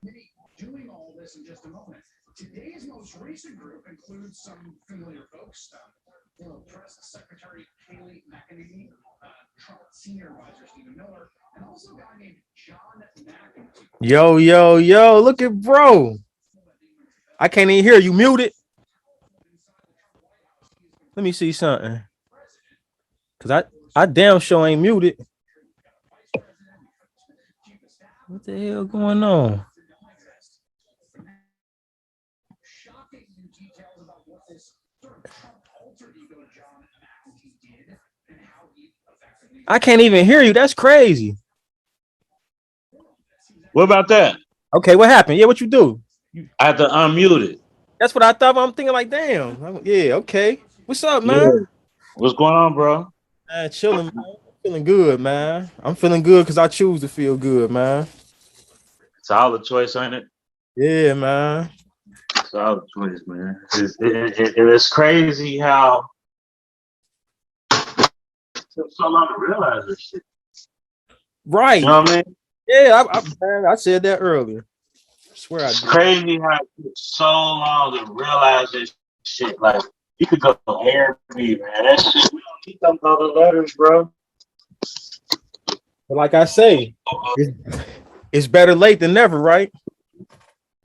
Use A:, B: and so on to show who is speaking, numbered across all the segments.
A: Doing all this in just a moment. Today's most recent group includes some familiar folks. Former Press Secretary Kayleigh McEnany, Trump Senior Advisor Stephen Miller, and also a guy named John McEnany.
B: Yo, yo, yo, look at bro. I can't even hear you. Muted. Let me see something. Cause I damn sure ain't muted. What the hell going on?
A: Shocking new details about what this sort of Trump alter ego John McEnany did and how he effectively.
B: I can't even hear you. That's crazy.
C: What about that?
B: Okay, what happened? Yeah, what you do?
C: I have to unmute it.
B: That's what I thought. I'm thinking like, damn. Yeah, okay. What's up,
C: Yeah.
B: man?
C: What's going on, bro?
B: Chilling, man. Feeling good, man. I'm feeling good because I choose to feel good, man.
C: Solid choice, ain't it?
B: Yeah, man.
C: Solid choice, man. It's crazy how it took so long to realize this shit.
B: Right.
C: You know what I mean?
B: Yeah, man, I said that earlier. I swear I
C: It's
B: did.
C: crazy how it took so long to realize this shit. Like, you could go Airbnb, man. That shit, we don't need them other letters, bro.
B: But like I say, it's better late than never, right?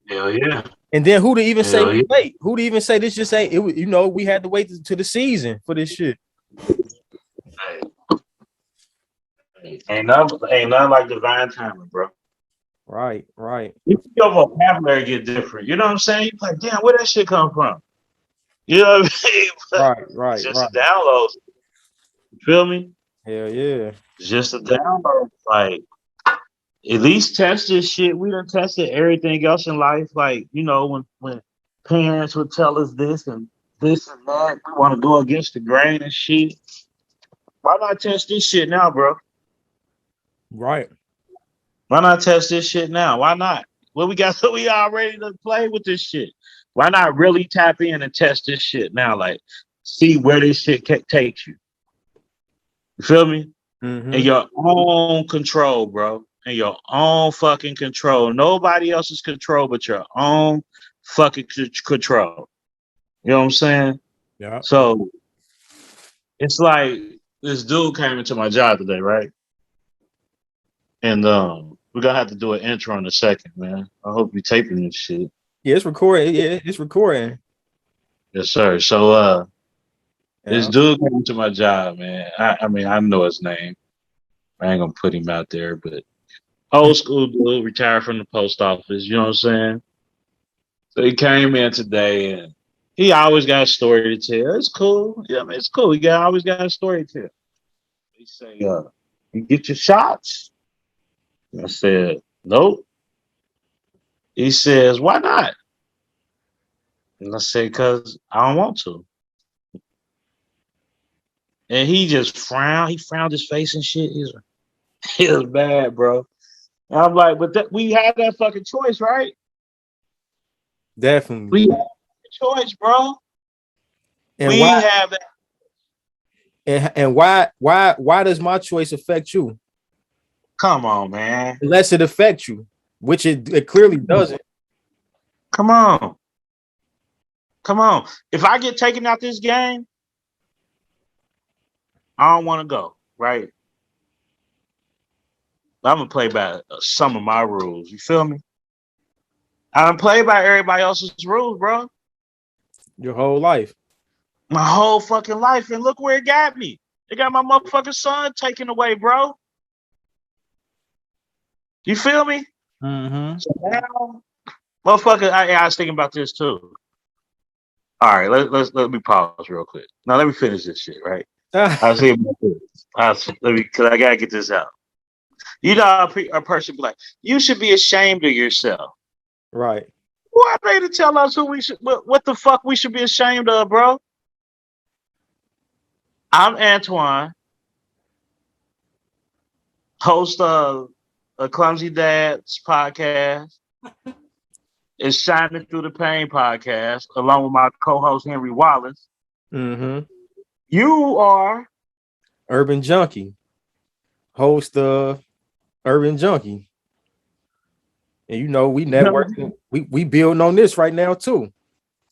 C: Hell yeah.
B: And then who to even say
C: Hell yeah.
B: late? Who to even say this just ain't it? You know, we had to wait to the season for this shit.
C: Hey, ain't nothing like divine timing, bro.
B: Right, right,
C: Your vocabulary get different. You know what I'm saying? You're like, damn, where that shit come from? You know what I mean?
B: right,
C: It's
B: right,
C: just
B: right.
C: a download. You feel me?
B: Hell yeah.
C: It's just a download. Like, at least test this shit. We done tested everything else in life. Like, you know, when parents would tell us this and that, we want to go against the grain and shit. Why not test this shit now, bro?
B: Right.
C: Why not test this shit now? Why not? Well, we got we all ready to play with this shit. Why not really tap in and test this shit now? Like, see where this shit takes you. You feel me? In
B: Mm-hmm.
C: your own control, bro. In your own fucking control. Nobody else's control but your own fucking control. You know what I'm saying?
B: Yeah.
C: So it's like this dude came into my job today, right? And we're gonna have to do an intro in a second, man. I hope you taping this shit.
B: Yeah, it's recording. Yeah, it's recording.
C: Yes, sir. So this
B: Yeah.
C: dude came into my job, man. I mean, I know his name. I ain't gonna put him out there, but old school dude, retired from the post office. You know what I'm saying? So he came in today, and he always got a story to tell. It's cool. Yeah, I mean, it's cool. He always got a story to tell. He say, "You get your shots." And I said, "Nope." He says, "Why not?" And I said, "Cause I don't want to." And he just frowned. He frowned his face and shit. He was bad, bro. And I'm like, but we had that fucking choice, right?
B: Definitely.
C: We have the choice, bro.
B: And
C: We
B: why
C: have that.
B: and why does my choice affect you?
C: Come on, man.
B: Unless it affects you, which it clearly doesn't.
C: Come on. Come on. If I get taken out this game, I don't want to go, right? I'm gonna play by some of my rules. You feel me? I don't play by everybody else's rules, bro.
B: Your whole life.
C: My whole fucking life, and look where it got me. It got my motherfucking son taken away, bro. You feel me?
B: Mm-hmm.
C: So now, motherfucker, I was thinking about this too. All right, let me pause real quick. Now let me finish this shit, right? I was thinking about this. Cause I gotta get this out. You know, a person be like, "You should be ashamed of yourself."
B: Right.
C: Who are they to tell us who we should, what the fuck we should be ashamed of, bro? I'm Antoine, host of a Clumsy Dads podcast. It's Shining Through the Pain podcast, along with my co-host Henry Wallace.
B: Mm-hmm.
C: You are
B: Urban Junkie, host of Urban Junkie. And we networking, we building on this right now too.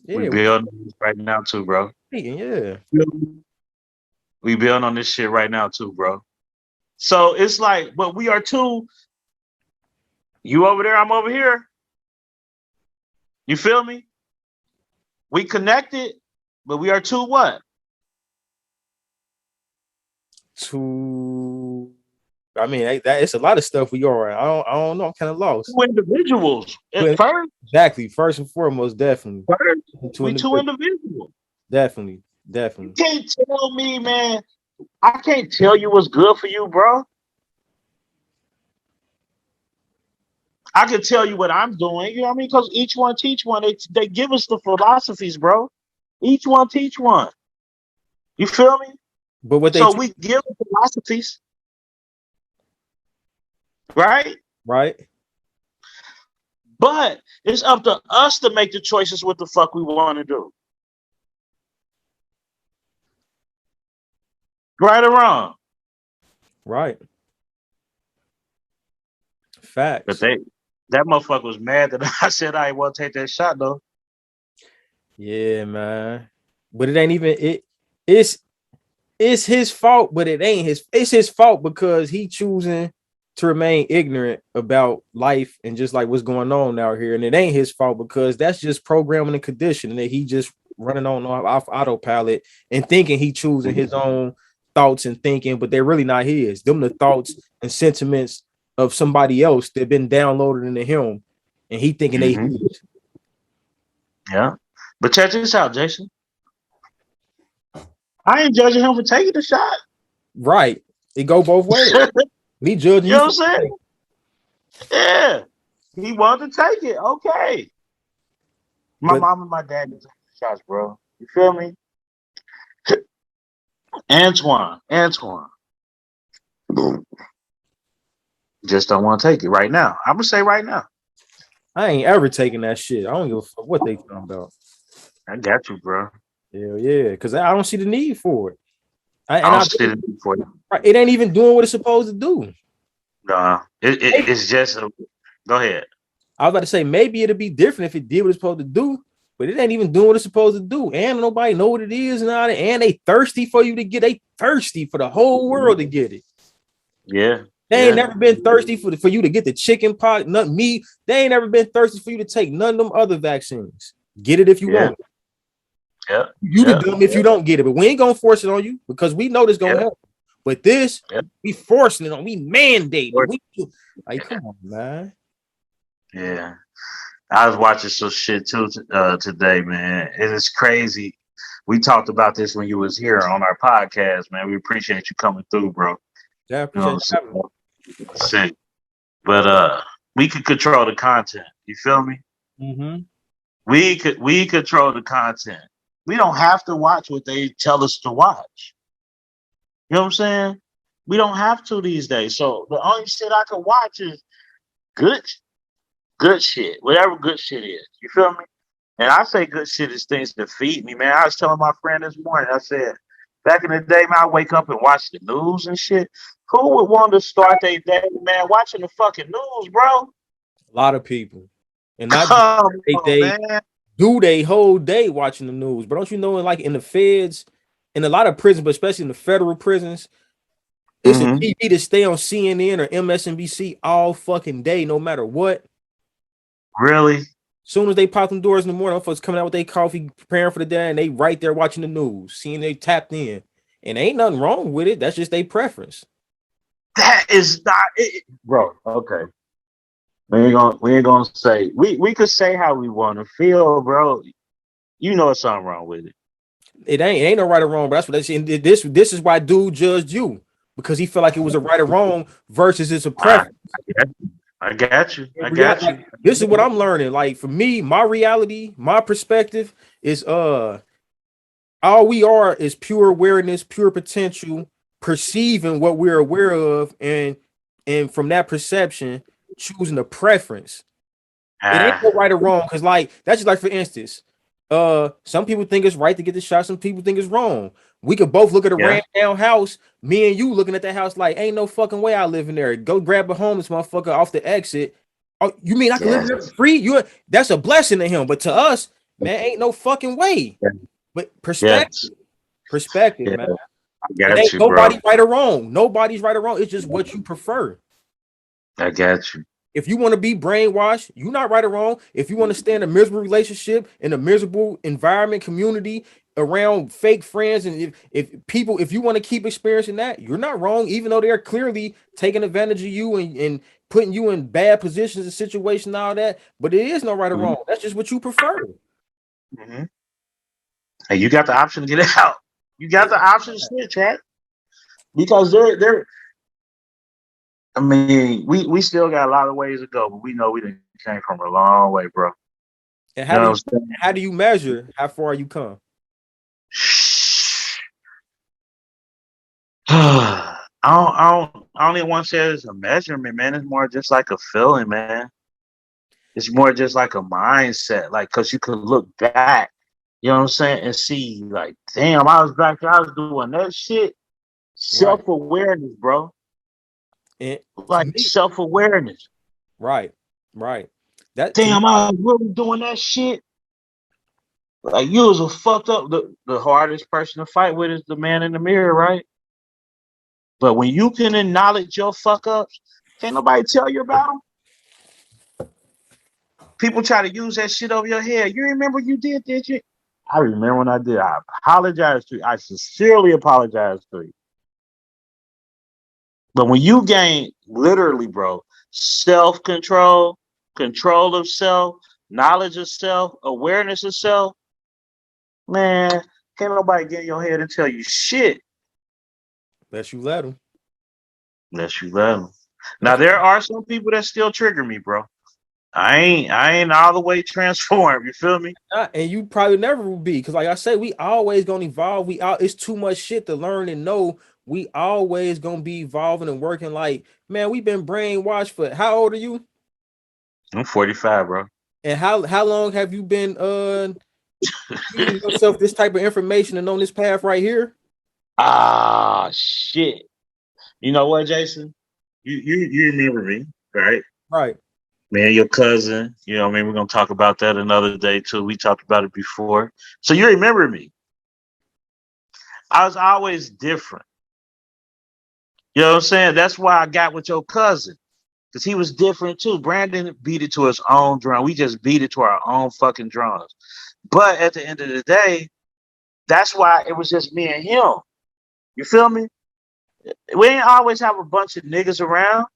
C: We
B: Yeah,
C: building right now too, bro.
B: yeah.
C: We building on this shit right now too, bro. So it's like, but we are two. You over there, I'm over here. You feel me? We connected, but we are two what?
B: I mean, that it's a lot of stuff we are. I don't know. I'm kind of lost.
C: Two individuals at first.
B: Exactly. First and foremost, definitely.
C: We two individuals.
B: Definitely.
C: You can't tell me, man. I can't tell you what's good for you, bro. I can tell you what I'm doing. You know what I mean? Because each one teach one. They give us the philosophies, bro. Each one teach one. You feel me?
B: But what
C: we give philosophies, right?
B: Right.
C: But it's up to us to make the choices what the fuck we want to do. Right or wrong?
B: Right. Facts.
C: But that motherfucker was mad that I said I ain't want to take that shot though.
B: Yeah, man. But it ain't even it's his fault, but it ain't it's his fault because he choosing to remain ignorant about life and just like what's going on out here. And it ain't his fault because that's just programming and conditioning that he just running on off autopilot and thinking he choosing his own thoughts and thinking, but they're really not his. Them the thoughts and sentiments of somebody else that been downloaded into him, and he thinking they his.
C: Yeah. But check this out, Jason. I ain't judging him for taking the shot.
B: Right. It go both ways. Me judging
C: you know what I'm saying? Yeah. He wanted to take it. Okay. My mom and my dad did take the shots, bro. You feel me? Antoine. Just don't want to take it right now. I'm gonna say right now.
B: I ain't ever taking that shit. I don't give a fuck what they talking about.
C: I got you, bro.
B: Hell yeah, because I don't see the need for it.
C: I don't see the need for it.
B: It ain't even doing what it's supposed to do.
C: Nah, it's just. Go ahead.
B: I was about to say maybe it'd be different if it did what it's supposed to do, but it ain't even doing what it's supposed to do. And nobody know what it is now. And they thirsty for you to get. They thirsty for the whole world to get it.
C: Yeah.
B: They ain't never been thirsty for you to get the chicken pox, not me. They ain't never been thirsty for you to take none of them other vaccines. Get it if you want.
C: Yeah.
B: You can do them if you don't get it, but we ain't gonna force it on you because we know this gonna help. But this, we forcing it on, we mandating. Like, come on, man.
C: Yeah. I was watching some shit too today, man. It is crazy. We talked about this when you was here on our podcast, man. We appreciate you coming through, bro.
B: Yeah, I appreciate you.
C: Sick. But we could control the content. You feel me?
B: Mm-hmm.
C: We control the content. We don't have to watch what they tell us to watch. You know what I'm saying? We don't have to these days. So the only shit I can watch is good shit. Whatever good shit is. You feel me? And I say good shit is things that feed me, man. I was telling my friend this morning, I said, back in the day, man, I wake up and watch the news and shit. Who would want to start their day, man, watching the fucking news, bro?
B: A lot of people. And not they do they whole day watching the news. But don't you know, like in the feds, in a lot of prisons, but especially in the federal prisons, it's a TV to stay on CNN or MSNBC all fucking day, no matter what.
C: Really?
B: Soon as they pop them doors in the morning, folks coming out with their coffee, preparing for the day, and they right there watching the news, seeing they tapped in. And ain't nothing wrong with it. That's just their preference.
C: That is not it, bro. Okay. We ain't gonna say we could say how we want to feel, bro. You know there's something wrong with it.
B: It ain't no right or wrong, but that's what they say. This is why dude judged you, because he felt like it was a right or wrong versus it's a preference.
C: I got you.
B: Like, this is what I'm learning. Like for me, my reality, my perspective is all we are is pure awareness, pure potential, perceiving what we're aware of, and from that perception, choosing a preference. It ain't no right or wrong, because like that's just like, for instance, some people think it's right to get the shot, some people think it's wrong. We could both look at a ran down house, me and you looking at that house like, ain't no fucking way I live in there. Go grab a homeless motherfucker off the exit Oh, you mean I can live
C: Yes.
B: free? That's a blessing to him, but to us, man, ain't no fucking way. But
C: Yes.
B: perspective,
C: Yeah.
B: man.
C: I
B: It
C: got
B: ain't
C: you, bro.
B: nobody right or wrong. Nobody's right or wrong. It's just what you prefer.
C: I got you.
B: If you want to be brainwashed, you're not right or wrong. If you want to stay in a miserable relationship, in a miserable environment, community, around fake friends, and if you want to keep experiencing that, you're not wrong, even though they're clearly taking advantage of you and putting you in bad positions and situations and all that. But it is no right or
C: Mhm.
B: wrong. That's just what you prefer.
C: Mhm. And you got the option to get out. You got the option to switch, right? Because they're I mean, we still got a lot of ways to go, but we know we done came from a long way, bro.
B: And
C: You know what I'm
B: how do you measure how far you come?
C: saying? I don't even want to say it's a measurement, man. It's more just like a feeling, man. It's more just like a mindset, like because you could look back, you know what I'm saying, and see, like, damn, I was back there, I was doing that shit.
B: Right.
C: Self awareness, bro.
B: And to
C: Like
B: me,
C: self awareness.
B: right, right. That to me,
C: Damn, I was really doing that shit. Like you was a fucked up. The hardest person to fight with is the man in the mirror, right? But when you can acknowledge your fuck ups, can't nobody tell you about them. People try to use that shit over your head. You remember you did you? I remember when I did. I apologize to you. I sincerely apologize to you. But when you gain literally, bro, self control, control of self, knowledge of self, awareness of self, man, can't nobody get in your head and tell you shit
B: unless you let them.
C: unless you let them. Now
B: That's
C: there are some people that still trigger me, bro. I ain't all the way transformed. You feel me?
B: and you probably never will be because, like I say, we always gonna evolve. It's too much shit to learn and know. We always gonna be evolving and working. Like, man, we've been brainwashed for how old are you?
C: I'm 45, bro.
B: And how long have you been feeding yourself this type of information and on this path right here?
C: Ah, shit. You know what, Jason? You remember me, right?
B: Right.
C: Me and your cousin. You know, what I mean, we're gonna talk about that another day too. We talked about it before, so you remember me. I was always different. You know what I'm saying? That's why I got with your cousin because he was different too. Brandon beat it to his own drum. We just beat it to our own fucking drums. But at the end of the day, that's why it was just me and him. You feel me? We ain't always have a bunch of niggas around.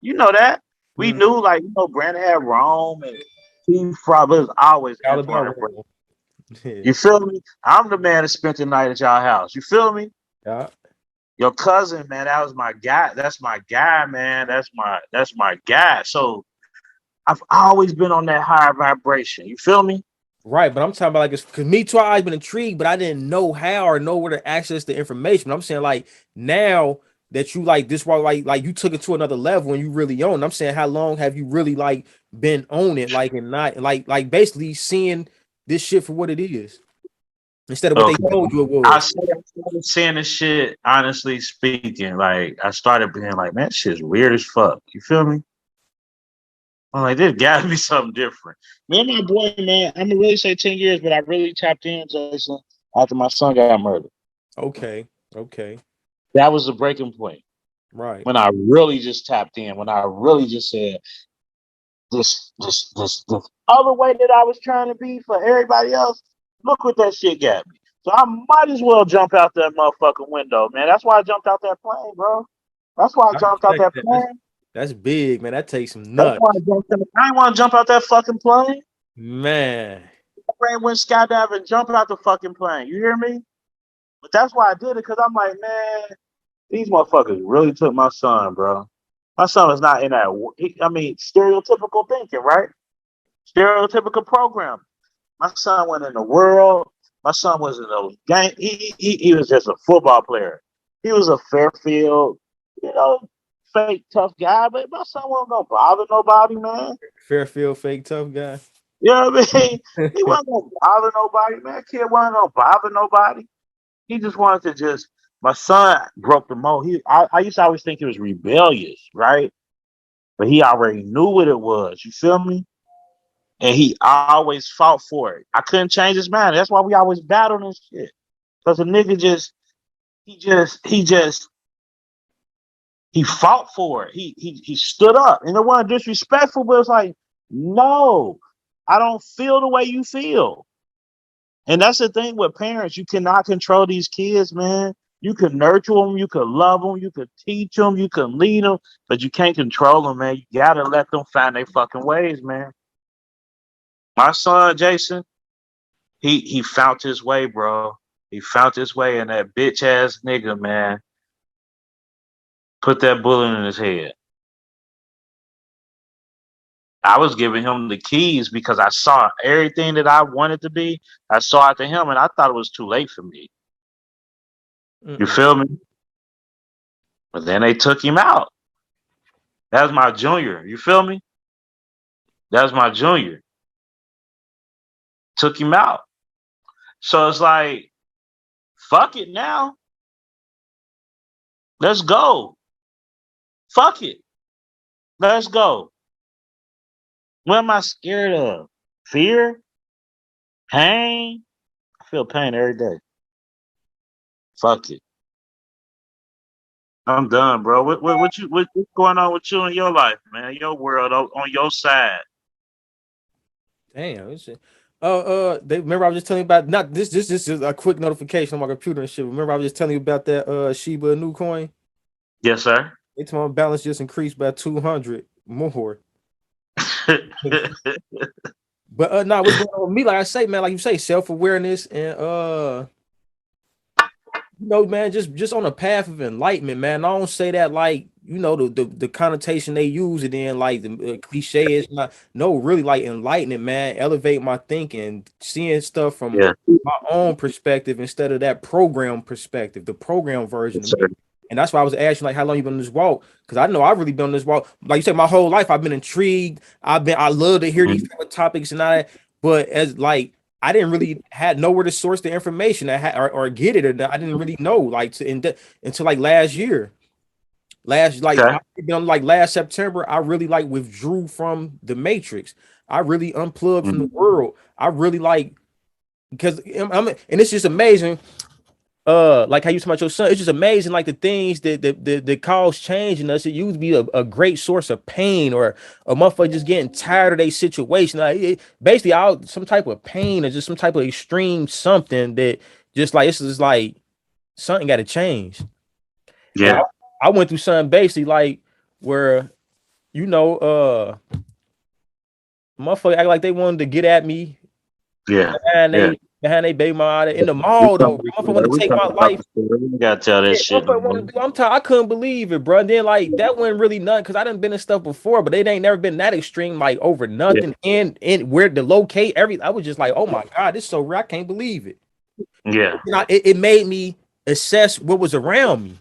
C: You know that. We
B: Mm,
C: knew, like, Brandon had Rome and T Frog, but it was always
B: all
C: Antoine and
B: about
C: Brandon.
B: yeah.
C: You feel me? I'm the man that spent the night at y'all house. You feel me?
B: Yeah.
C: Your cousin, man, that was my guy. That's my guy, man. That's my guy. So I've always been on that higher vibration. You feel me?
B: Right, but I'm talking about like it's because me too. I always been intrigued, but I didn't know how or know where to access the information. I'm saying like now that you like this, why like you took it to another level and you really own. I'm saying how long have you really like been on it, like and not like basically seeing this shit for what it is instead of what they
C: Okay.
B: told you it
C: I
B: was.
C: started saying this shit, honestly speaking. Like, I started being like, man, shit's weird as fuck. You feel me? I'm like, there's gotta be something different. Me and my boy, man, I'm gonna really say 10 years, but I really tapped in, Jason, after my son got murdered.
B: Okay, okay,
C: That was the breaking point.
B: right.
C: When I really just tapped in, when I really just said this other way that I was trying to be for everybody else, look what that shit got me. So I might as well jump out that motherfucking window, man. That's why I jumped out that plane, bro. That's why I
B: I
C: jumped out
B: respect
C: that
B: that.
C: plane.
B: That's big, man. That takes some
C: That's why
B: nuts,
C: I didn't want to jump out that fucking plane.
B: man.
C: Plane went skydiving and jump out the fucking plane. You hear me? But that's why I did it, because I'm like, man, these motherfuckers really took my son, bro. My son was not in that. I mean, stereotypical thinking, right? Stereotypical programming. My son went in the world. My son was in those game. He was just a football player. He was a Fairfield, you know, fake tough guy. But my son wasn't gonna bother nobody, man.
B: Fairfield fake tough guy.
C: You know what I mean? He wasn't gonna bother nobody, man. Kid wasn't gonna bother nobody. He just wanted to just. My son broke the mold. I used to always think he was rebellious, right? but he already knew what it was. You feel me? And he always fought for it. I couldn't change his mind. That's why we always battled and shit. Cause the nigga he fought for it. He stood up. And it wasn't disrespectful, but it's like, no, I don't feel the way you feel. And that's the thing with parents. You cannot control these kids, man. You can nurture them, you can love them, you can teach them, you can lead them, but you can't control them, man. You gotta let them find their fucking ways, man. My son, Jason, he found his way, bro. He found his way, and that bitch ass nigga, man, put that bullet in his head. I was giving him the keys because I saw everything that I wanted to be. I saw it to him, and I thought it was too late for me. You feel me? But then they took him out. That was my junior. You feel me? That was my junior. Took him out. So it's like, fuck it now. Let's go. Fuck it. Let's go. What am I scared of? Fear? Pain? I feel pain every day. Fuck it. I'm done, bro. What's going on with you in your life, man? Your world on your side.
B: Damn. They remember I was just telling you about not this. This is a quick notification on my computer and shit. Remember I was just telling you about that Shiba Inu coin.
C: Yes, sir.
B: It's my balance just increased by 200 more. But nah, what's going on with me? Like I say, man, like you say, self-awareness and man, just on a path of enlightenment, man. I don't say that like the connotation they use it in, like the cliche is not really like enlightening, man. Elevate my thinking, seeing stuff from my own perspective instead of that program perspective, the program version of me. And that's why I was asking, like, how long you been on this walk? Because I know I've really been on this walk. Like you said, my whole life I've been intrigued. I love to hear these type of topics and all that. But as like I didn't really had nowhere to source the information or get it, or I didn't really know until like last year. Last September, I really like withdrew from the matrix. I really unplugged from the world. I really like because and it's just amazing. Like how you talk about your son, it's just amazing, like the things that cause change in us. It used to be a great source of pain or a motherfucker just getting tired of their situation. Like basically out some type of pain or just some type of extreme something that just like this is like something got to change.
C: Yeah,
B: I went through something basically like where motherfucker act like they wanted to get at me.
C: Yeah,
B: behind they baby mama in the mall though. Motherfucker want to take my life.
C: We gotta tell that shit.
B: I'm tired. I couldn't believe it, bro. And then like that wasn't really nothing because I done been in stuff before, but it ain't never been that extreme, like over nothing and where to locate everything. I was just like, oh my god, this is so real. I can't believe it.
C: Yeah,
B: it made me assess what was around me.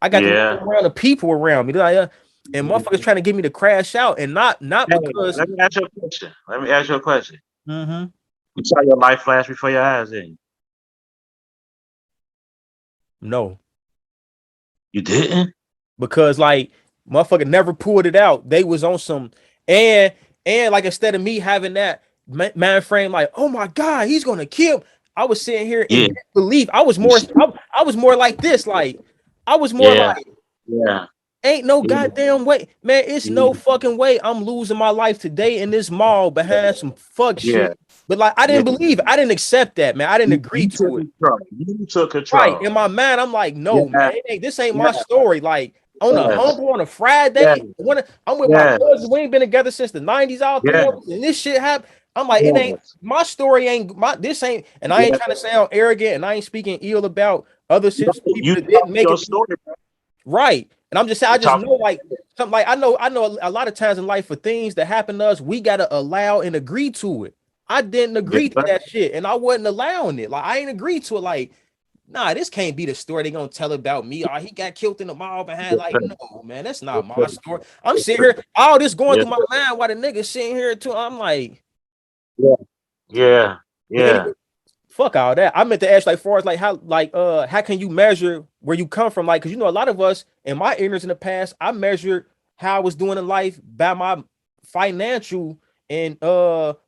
B: I got to look around the people around me. Like, and motherfuckers trying to get me to crash out, and not because.
C: Let me ask you a question.
B: Mm-hmm.
C: You saw your life flash before your eyes, didn't you?
B: No.
C: You didn't?
B: Because like motherfucker never pulled it out. They was on some and like instead of me having that mind frame, like, oh my god, he's gonna kill. I was sitting here in disbelief. I was more like this, like I was more like ain't no goddamn way, man. It's no fucking way I'm losing my life today in this mall behind some fuck shit. But like I didn't believe it. I didn't accept that, man. I didn't agree to it.
C: You took control.
B: Right. In my mind, I'm like, no, man, this ain't my story. Like on a humble on a Friday, when I'm with my cousins, we ain't been together since the 90s out there, and this shit happened. I'm like, it ain't my story, this ain't, and I ain't trying to sound arrogant, and I ain't speaking ill about other people that didn't make it. Story, right. And I'm just saying, I just know like something like I know a lot of times in life for things that happen to us, we gotta allow and agree to it. I didn't agree to that shit, and I wasn't allowing it. Like I ain't agreed to it. Like, nah, this can't be the story they gonna tell about me. Oh, he got killed in the mall behind. Like, no, man, that's not my story. I'm sitting here, all this going through my mind while the nigga sitting here too. I'm like,
C: yeah.
B: Fuck all that. I meant to ask, like, far as like how can you measure where you come from? Like, because a lot of us in my ignorance in the past, I measured how I was doing in life by my financial and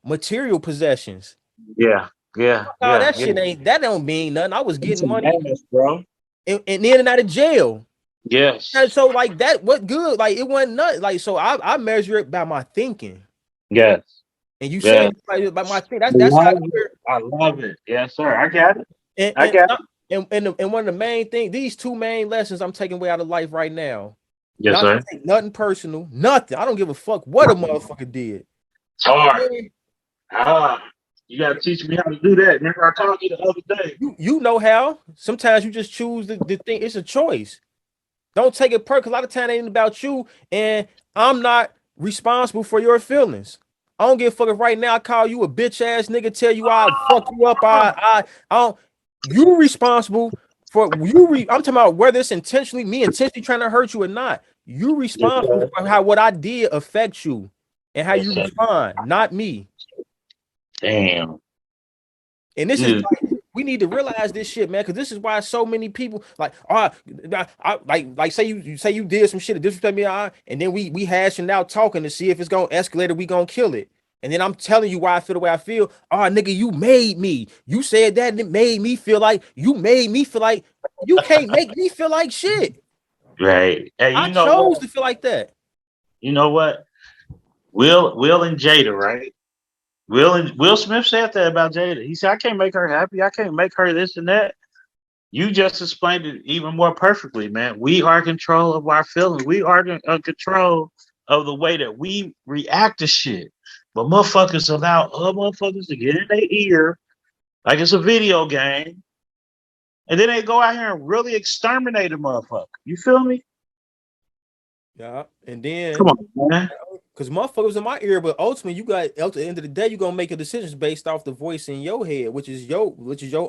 B: material possessions.
C: Yeah, yeah,
B: No,
C: yeah,
B: that
C: yeah.
B: shit ain't that don't mean nothing. I was
C: It's
B: getting
C: a
B: money
C: mess, bro.
B: and in and out of jail. And
C: Yes,
B: so like that, what good? Like it wasn't nothing. Like so I measure it by my thinking.
C: yes,
B: And you said
C: yes.
B: like by my thing. That's how
C: Love it. I love it. Yes, sir. I got it.
B: and
C: I
B: and
C: got it.
B: and one of the main things, these two main lessons I'm taking away out of life right now.
C: Yes,
B: Not to
C: sir.
B: take nothing personal, nothing. I don't give a fuck what a motherfucker did.
C: Hard.
B: Man,
C: Ah, you gotta teach me how to do that. Remember, I told you the other day.
B: you know how. Sometimes you just choose the thing. It's a choice. Don't take it personal. A lot of time it ain't about you, and I'm not responsible for your feelings. I don't give a fuck if right now I call you a bitch ass nigga, tell you I fuck you up. I don't. You responsible for you. I'm talking about whether it's intentionally me intentionally trying to hurt you or not. You
C: Yes,
B: responsible
C: sir.
B: for how what I did affects you and how
C: Yes,
B: you
C: sir.
B: respond, not me.
C: Damn.
B: And this is
C: Yeah.
B: like we need to realize this shit, man, because this is why so many people like, like say you did some shit to disrespect me, and then we hashing out talking to see if it's gonna escalate or we gonna kill it. And then I'm telling you why I feel the way I feel. Oh, nigga, you made me. You said that and it made me feel like you made me feel like you can't make me feel like shit.
C: Right. Hey,
B: I
C: you know
B: chose
C: what?
B: to feel like that.
C: You know what? Will and Jada, right? Will Smith said that about Jada. He said, "I can't make her happy. I can't make her this and that." You just explained it even more perfectly, man. We are in control of our feelings. We are in control of the way that we react to shit. But motherfuckers allow other motherfuckers to get in their ear like it's a video game, and then they go out here and really exterminate a motherfucker. You feel me?
B: Yeah. And
C: Come
B: then
C: on, man.
B: because motherfuckers in my ear, but ultimately you got at the end of the day, you're gonna make a decision based off the voice in your head, which is your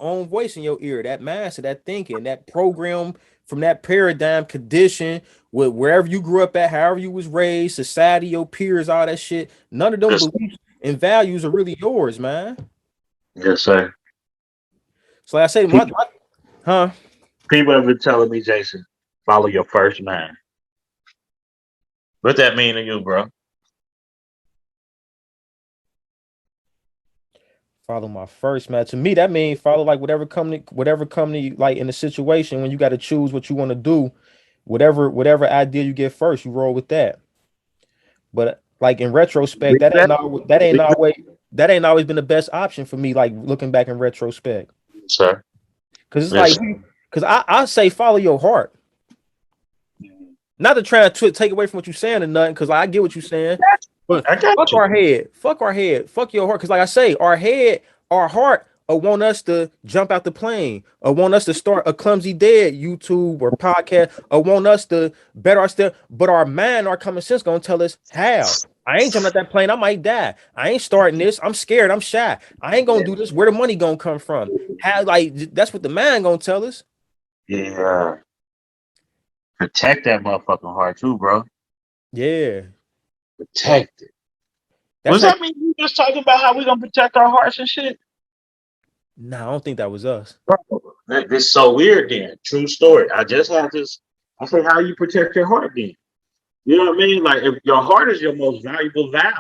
B: own voice in your ear, that mindset, that thinking, that program from that paradigm condition with wherever you grew up at, however you was raised, society, your peers, all that shit. None of them
C: Yes,
B: beliefs and values are really yours, man.
C: yes, sir.
B: So like I say,
C: People,
B: huh?
C: people have been telling me, Jason, follow your first mind. What that mean to you, bro?
B: Follow my first man. To me, that means follow like whatever company like in the situation when you got to choose what you want to do, whatever idea you get first, you roll with that. But like in retrospect,
C: Believe that? Believe that?
B: that ain't always been the best option for me. Like looking back in retrospect,
C: Yes, sir.
B: because it's like
C: Yes.
B: because I say follow your heart, not to try to take away from what you're saying or nothing. Because I get what you're saying, but
C: I got you.
B: fuck our head, fuck your heart. Because like I say, our heart. Or want us to jump out the plane, or want us to start a clumsy dead YouTube or podcast, or want us to better ourselves. But our mind, our common sense, gonna tell us how. I ain't jumping out that plane. I might die. I ain't starting this. I'm scared. I'm shy. I ain't gonna do this. Where the money gonna come from? How like that's what the mind gonna tell us.
C: Yeah. Protect that motherfucking heart too, bro.
B: Yeah,
C: Protect it.
B: that's
C: Was
B: like
C: that mean you just talking about how we gonna protect our hearts and shit?
B: nah. I don't think that was us.
C: Bro, this is so weird then. True story. I just had this. I say, how you protect your heart then? You know what I mean? Like if your heart is your most valuable valve.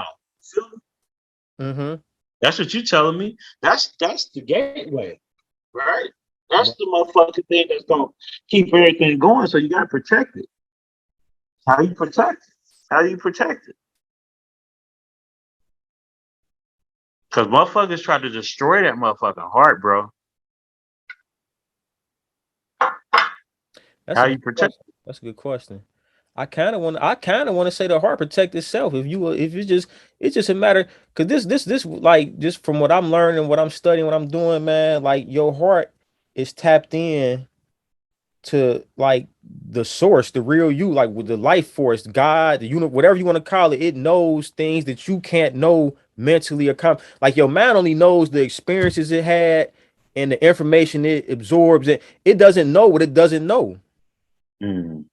C: Feel me?
B: Mm-hmm.
C: That's what you telling me. That's the gateway, right? That's the motherfucking thing that's gonna keep everything going. So you gotta protect it. How you protect it? How do you protect it? Because motherfuckers try to destroy that motherfucking heart, bro.
B: That's
C: How
B: a
C: you
B: good
C: protect
B: question. That's a good question. I kind of want to say the heart protect itself. If it's just a matter because this like just from what I'm learning, what I'm studying, what I'm doing, man, like your heart is tapped in to like the source, the real you, like with the life force, God, the universe, whatever you want to call it. It knows things that you can't know mentally or like your mind only knows the experiences it had and the information it absorbs. It doesn't know what it doesn't know.
C: it?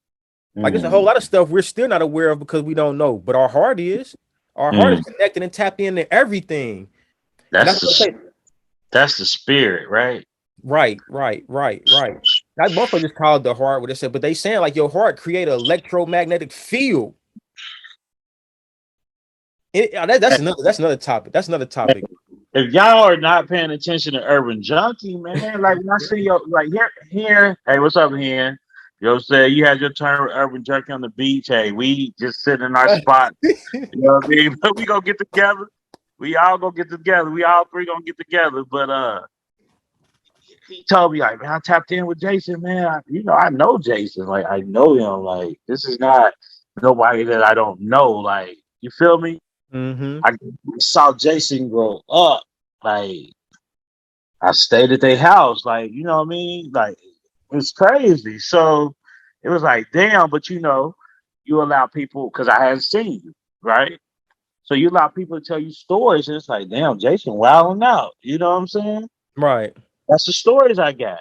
B: Like there's a whole
C: Mm.
B: lot of stuff we're still not aware of because we don't know, but our heart is. Our heart is
C: Mm.
B: connected and tapped into everything. And
C: That's
B: that's what I
C: the
B: say.
C: that's the spirit, right?
B: Right. That motherfucker just called the heart what they said, but they saying like your heart create an electromagnetic field. That's another topic. That's another topic.
C: If y'all are not paying attention to Urban Junkie, man, like when I see you, like here, hey, what's up, here? Yo, say you had your turn with Urban Junkie on the beach. Hey, we just sitting in our spot. You know what I mean? But we gonna get together. We all gonna get together. We all three gonna get together. But he told me like, man, I tapped in with Jason, man. I know Jason. Like I know him. Like this is not nobody that I don't know. Like you feel me?
B: Mm-hmm.
C: I saw Jason grow up. Like I stayed at their house. Like you know what I mean? Like it's crazy. So it was like, damn. But you allow people because I hadn't seen you, right? So you allow people to tell you stories, and it's like, damn, Jason wilding out. You know what I'm saying?
B: Right.
C: That's the stories I got.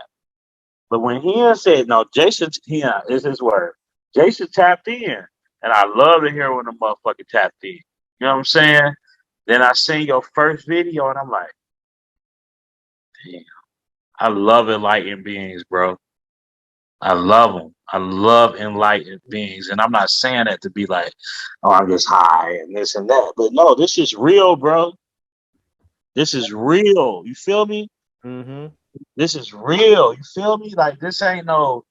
C: But when he said, no, Jason, is his word. Jason tapped in. And I love to hear when the motherfucker tapped in. You know what I'm saying? Then I seen your first video and I'm like, damn, I love enlightened beings, bro. I love them. I love enlightened beings. And I'm not saying that to be like, oh, I'm just high and this and that. But no, this is real, bro. This is real. You feel me?
B: Mm-hmm.
C: This is real. You feel me? Like this ain't no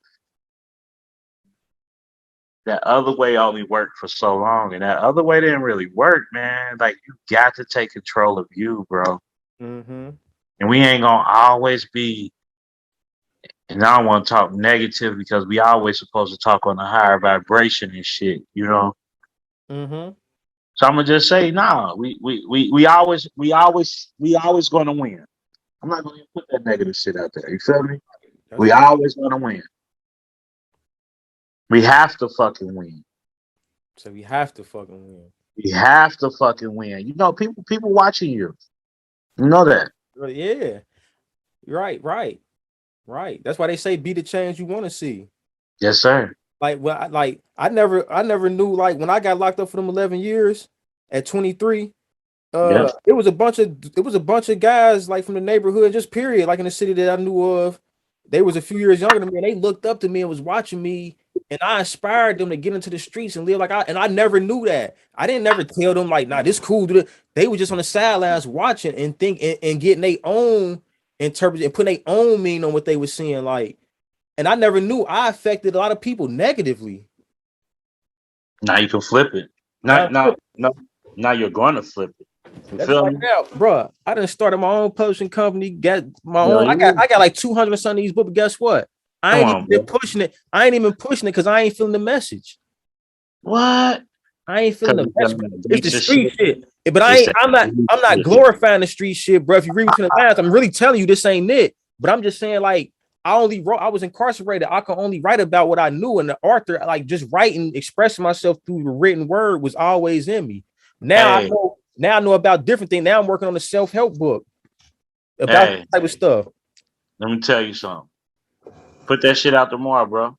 C: that other way only worked for so long, and that other way didn't really work, man. Like you got to take control of you, bro.
B: Mm-hmm.
C: And we ain't gonna always be. And I don't want to talk negative because we always supposed to talk on a higher vibration and shit, you know.
B: Mm-hmm.
C: So I'm gonna just say, nah, we always gonna win. I'm not gonna put that negative shit out there. You feel me?
B: That's
C: We
B: right.
C: always gonna win. We have to fucking win.
B: So we have to fucking win.
C: We have to fucking win. You know, people watching you. You know that.
B: Well, yeah. Right. That's why they say be the change you want to see.
C: Yes, sir.
B: I never knew like when I got locked up for them 11 years at 23.
C: Yep.
B: It was a bunch of guys like from the neighborhood, just period, like in the city that I knew of. They was a few years younger than me, and they looked up to me and was watching me, and I inspired them to get into the streets and live like I never knew that. I didn't never tell them like, nah, this cool. They were just on the sidelines watching and think and getting their own interpret and putting their own meaning on what they were seeing, like, and I never knew I affected a lot of people negatively.
C: Now you can flip it.
B: Now,
C: Now you're going to flip it. You
B: that's
C: feel
B: right
C: me?
B: now, bro. I done started my own publishing company, got my
C: Yeah,
B: own. I got
C: you.
B: I got like 200 and some of these books. But guess what? I
C: Come
B: ain't even
C: on,
B: been
C: bro.
B: pushing it. I ain't even pushing it because I ain't feeling the message.
C: What?
B: I ain't feeling
C: Because
B: the
C: it's
B: message. It's the
C: gangster shit.
B: street shit. But I
C: It's
B: ain't.
C: that
B: I'm not
C: shit.
B: glorifying the street shit, bro. If you read between the lines, I'm really telling you this ain't it. But I'm just saying, like, I only wrote. I was incarcerated. I could only write about what I knew, and the author, like, just writing, expressing myself through the written word was always in me. Now I
C: Hey,
B: know. Now I know about different things. Now I'm working on a self help book about
C: hey,
B: that type of stuff.
C: let me tell you something. Put that shit out tomorrow, bro.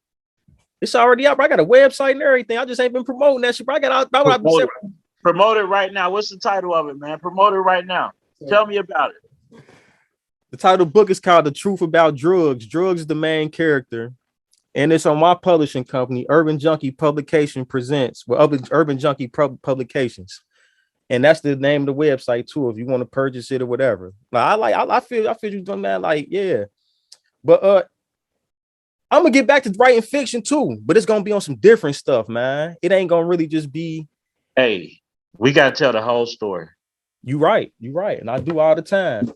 B: It's already out, bro. I got a website and everything. I just ain't been promoting that shit, bro. I got out. I've been
C: Promote
B: saying.
C: it. Promote it right now. What's the title of it, man? Promote it right now. Tell me about it.
B: The title of the book is called The Truth About Drugs. Drugs is the main character. And it's on my publishing company, Urban Junkie Publication Presents, well, Urban Junkie Publications. And that's the name of the website too, if you want to purchase it or whatever. I feel you doing that, like, yeah. But I'm gonna get back to writing fiction too, but it's gonna be on some different stuff, man. It ain't gonna really just be
C: Hey, we gotta tell the whole story.
B: you right, and I do all the time.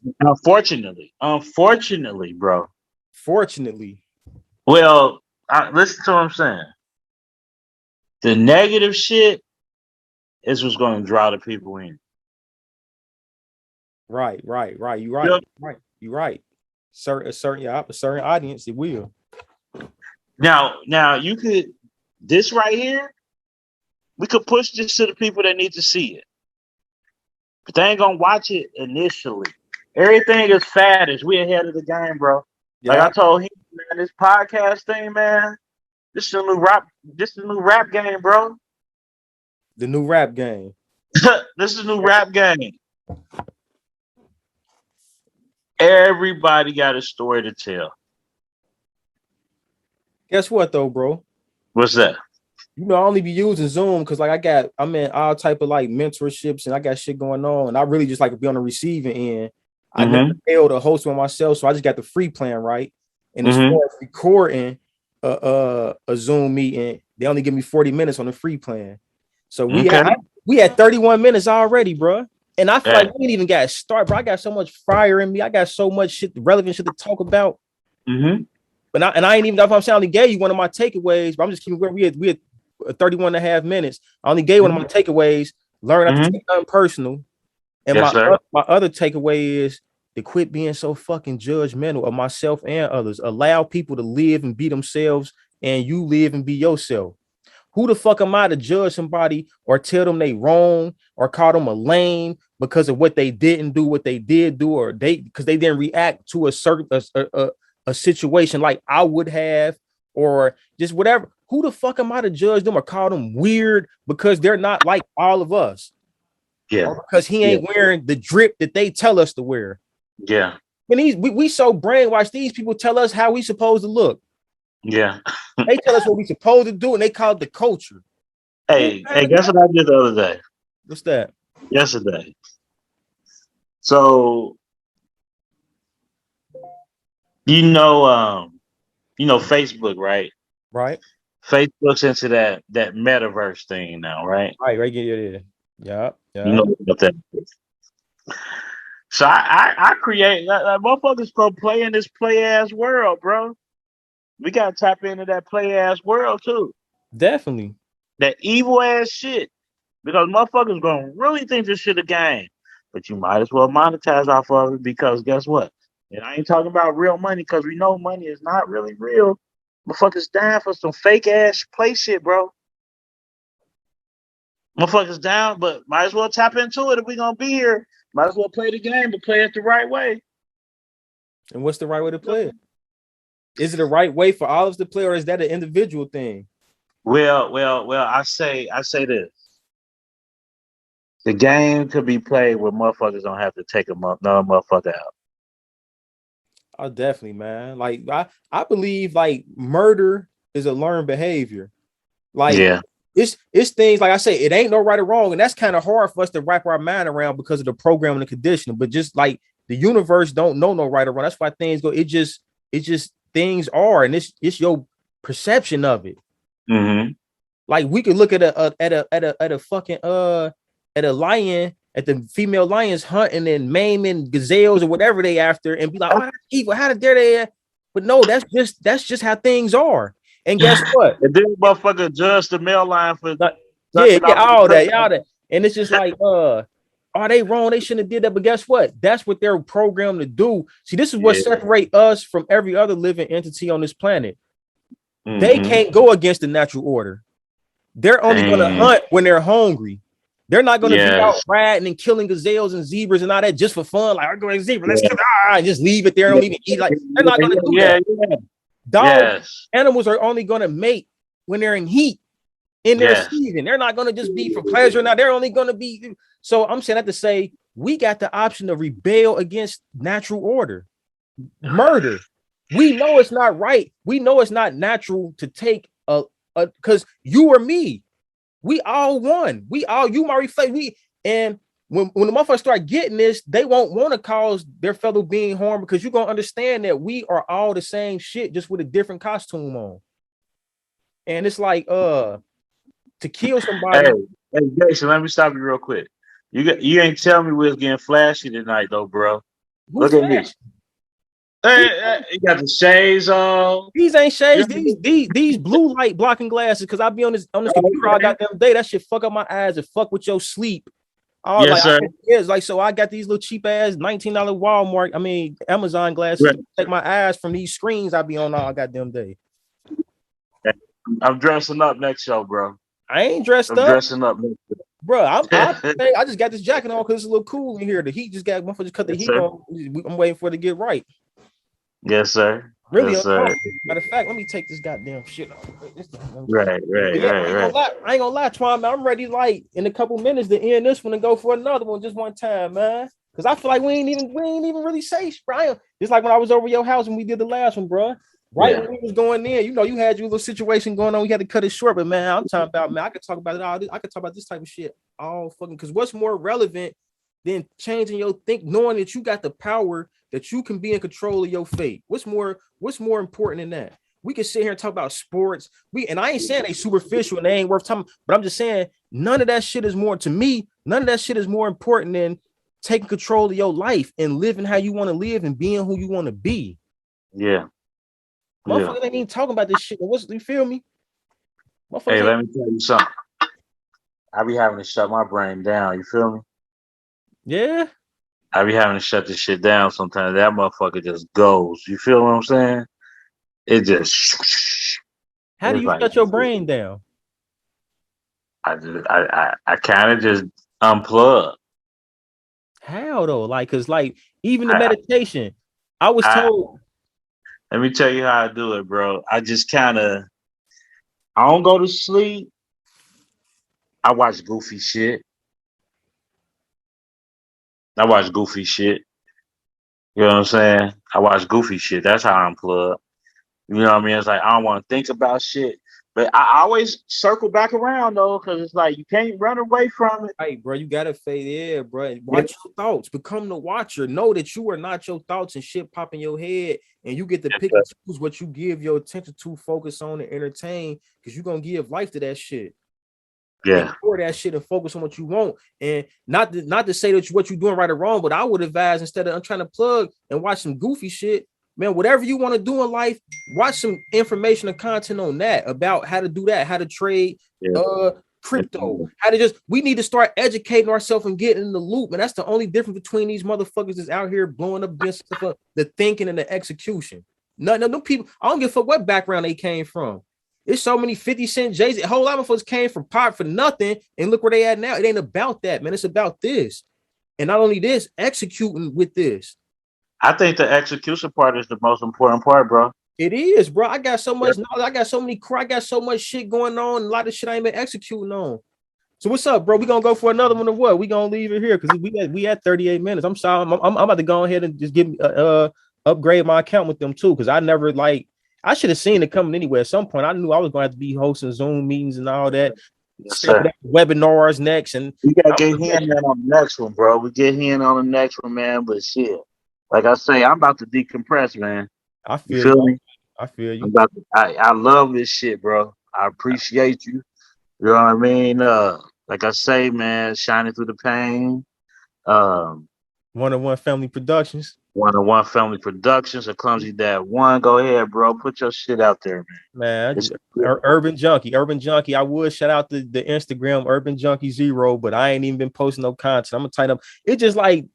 C: Unfortunately, bro.
B: Fortunately,
C: Well, listen to what I'm saying. The negative shit is what's going to draw the people in.
B: right. You
C: Yep.
B: You right. A certain audience, it will.
C: Now you could this right here. We could push this to the people that need to see it, but they ain't gonna watch it initially. Everything is faddish. We ahead of the game, bro. Like
B: Yeah,
C: I told him, man, this podcast thing, man. This is a new rap. This is a new rap game, bro.
B: the new rap game.
C: This is a new rap game. Everybody got a story to tell.
B: Guess what though, bro?
C: What's that?
B: You know, I only be using Zoom because like I'm in all type of like mentorships and I got shit going on, and I really just like to be on the receiving end. I never failed to host one myself, so I just got the free plan, right? And as far as recording a Zoom meeting, they only give me 40 minutes on the free plan. So we had 31 minutes already, bro. And I feel like we ain't even got started, bro. I got so much fire in me. I got so much shit, relevant shit to talk about. But I ain't even know if I'm saying I only gave you one of my takeaways, but I'm just keeping where we had 31 and a half minutes. I only gave one of my takeaways, learn not to take nothing personal. And my other takeaway is to quit being so fucking judgmental of myself and others. Allow people to live and be themselves, and you live and be yourself. Who the fuck am I to judge somebody or tell them they wrong or call them a lame because of what they didn't do, what they did do, or because they didn't react to a certain a situation like I would have, or just whatever. Who the fuck am I to judge them or call them weird because they're not like all of us?
C: Yeah.
B: Or because he ain't wearing the drip that they tell us to wear.
C: Yeah.
B: And we so brainwashed. These people tell us how we supposed to look.
C: Yeah.
B: They tell us what we supposed to do, and they call it the culture.
C: Hey, guess what I did the other day?
B: What's that?
C: Yesterday. So you know Facebook, right?
B: Right.
C: Facebook's into that metaverse thing now, right?
B: Right. Yeah.
C: You know about that. So I create like motherfuckers go play in this play ass world, bro. We gotta tap into that play ass world too.
B: Definitely.
C: That evil ass shit. Because motherfuckers gonna really think this shit a game. But you might as well monetize off of it because guess what? And I ain't talking about real money because we know money is not really real. Motherfuckers down for some fake ass play shit, bro. Motherfuckers down, but might as well tap into it if we gonna be here. Might as well play the game, but play it the right way.
B: And what's the right way to play it? Is it the right way for all of us to play, or is that an individual thing?
C: Well. I say this: the game could be played where motherfuckers don't have to take another motherfucker out.
B: Oh, definitely, man. Like I believe like murder is a learned behavior. Like it's things like I say, it ain't no right or wrong, and that's kind of hard for us to wrap our mind around because of the programming and conditioning. But just like the universe don't know no right or wrong. That's why things go. It just things are, and it's your perception of it. Like we could look at a fucking at a lion, at the female lions hunting and maiming gazelles or whatever they after, and be like, oh, that's evil. How dare they? But no, that's just how things are. And guess what?
C: And then motherfucker judge the male lion for
B: all that. And it's just like, are they wrong? They shouldn't have did that. But guess what? That's what they're programmed to do. See, this is what separates us from every other living entity on this planet. They can't go against the natural order. They're only going to hunt when they're hungry. They're not going to be out riding and killing gazelles and zebras and all that just for fun. Like, I'm going to zebra, let's kill and just leave it there and don't even eat. Like, they're not going to do that. Dogs, animals are only going to mate when they're in heat in their season. They're not going to just be for pleasure. Now they're only going to be. So I'm saying that to say we got the option to rebel against natural order, murder. We know it's not right. We know it's not natural to take because you or me, we all won. We all you my reflect. And when the motherfuckers start getting this, they won't want to cause their fellow being harm because you're gonna understand that we are all the same shit, just with a different costume on. And it's like to kill somebody.
C: Hey, Jason, let me stop you real quick. You ain't telling me we was getting flashy tonight though, bro. Look at me. Hey, you got the shades on.
B: These ain't shades. These blue light blocking glasses. Because I be on this computer all goddamn day. That shit fuck up my eyes and fuck with your sleep. Sir. So I got these little cheap ass $19 Walmart, Amazon glasses to protect my eyes from these screens I be on all goddamn day.
C: I'm dressing up next show, bro.
B: I ain't dressed up.
C: Dressing up next show.
B: Bro, I just got this jacket on because it's a little cool in here. The heat just got cut the heat on. I'm waiting for it to get right.
C: Yes, sir.
B: Really?
C: Yes, sir.
B: Matter of fact, let me take this goddamn shit off.
C: Right.
B: I ain't gonna lie, Twan, I'm ready, like in a couple minutes to end this one and go for another one just one time, man. Because I feel like we ain't even really safe, Brian. Just like when I was over your house and we did the last one, bro. Right when we was going in, you had your little situation going on. We had to cut it short, but man, I'm talking about, man, I could talk about it all. I could talk about this type of shit all fucking. Because what's more relevant than changing your knowing that you got the power that you can be in control of your fate? What's more important than that? We can sit here and talk about sports. And I ain't saying they superficial and they ain't worth talking, but I'm just saying none of that shit is more to me. None of that shit is more important than taking control of your life and living how you want to live and being who you want to be.
C: Yeah.
B: Motherfuckers ain't even talking about this shit. You feel me?
C: Hey, let me tell you something. I be having to shut my brain down. You feel me?
B: Yeah.
C: I be having to shut this shit down sometimes. That motherfucker just goes. You feel what I'm saying? It just.
B: How do you shut your brain down?
C: I kind of just unplug.
B: How though? Like, cause like even the meditation, I was told.
C: Let me tell you how I do it, bro. I just kind of, I don't go to sleep. I watch goofy shit. You know what I'm saying? I watch goofy shit. That's how I unplug. You know what I mean? It's like I don't want to think about shit. But I always circle back around though, because it's like you can't run away from it.
B: Hey, bro, you gotta fade there, bro. Watch your thoughts. Become the watcher. Know that you are not your thoughts and shit pop in your head, and you get to pick and choose what you give your attention to, focus on, and entertain, because you're gonna give life to that shit.
C: Yeah.
B: Ignore that shit and focus on what you want. And not to say that what you're doing right or wrong, but I would advise instead of trying to plug and watch some goofy shit, man, whatever you want to do in life, watch some information and content on that about how to do that, how to trade crypto, we need to start educating ourselves and getting in the loop. And that's the only difference between these motherfuckers that's out here blowing up against the thinking and the execution. No people, I don't give a fuck what background they came from. There's so many 50 Cent, Jay-Z, a whole lot of folks came from pop for nothing, and look where they at now. It ain't about that, man. It's about this. And not only this, executing with this.
C: I think the execution part is the most important part, bro.
B: It is, bro. I got so much knowledge. I got so much shit going on. A lot of shit I ain't been executing on. So what's up, bro? We gonna go for another one or what? We gonna leave it here because we at 38 minutes. I'm sorry. I'm about to go ahead and just upgrade my account with them too, because I never I should have seen it coming anyway. At some point, I knew I was going to have to be hosting Zoom meetings and all that. Webinars next, and
C: we gotta get in on the next one, bro. We get in on the next one, man. But shit, like I say, I'm about to decompress, man.
B: I feel
C: me?
B: I feel you.
C: I love this shit, bro. I appreciate you. You know what I mean? Like I say, man, shining through the pain.
B: One-on-one Family Productions.
C: One-on-one Family Productions. A Clumsy Dad One. Go ahead, bro. Put your shit out there,
B: man. Urban Junkie. I would shout out the Instagram Urban Junkie 0, but I ain't even been posting no content. I'm gonna tighten up. It's just like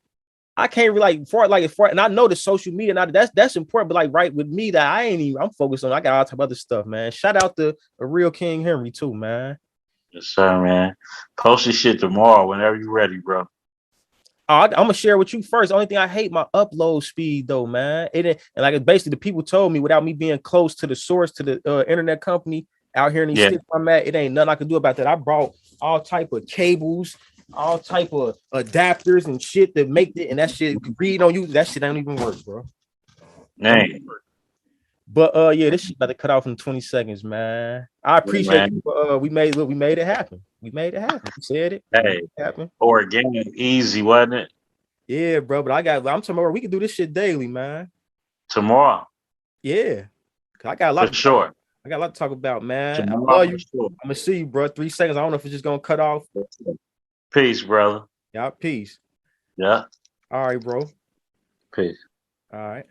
B: I can't really and I know the social media. Now that's important, but right with me that I'm focused on. I got all type of other stuff, man. Shout out to a real King Henry too, man.
C: Yes, sir, man. Post your shit tomorrow whenever you're ready, bro.
B: I'm gonna share with you first. The only thing I hate my upload speed though, man. Basically the people told me without me being close to the source, to the internet company out here in these states I'm at, it ain't nothing I can do about that. I brought all type of cables, all type of adapters and shit that make it, and that shit read on you. That shit don't even work, bro.
C: Man.
B: But this shit about to cut off in 20 seconds, man. I appreciate you. We made it happen. We said it.
C: Hey,
B: it happened.
C: Organic, easy, wasn't it?
B: Yeah, bro. But I'm talking about we can do this shit daily, man.
C: Tomorrow.
B: Yeah. I got a lot.
C: For sure.
B: I got a lot to talk about, man.
C: Tomorrow,
B: I love you.
C: Sure.
B: I'm gonna see you, bro. 3 seconds. I don't know if it's just gonna cut off.
C: Peace, brother.
B: Yeah, peace.
C: Yeah.
B: All right, bro.
C: Peace.
B: All right.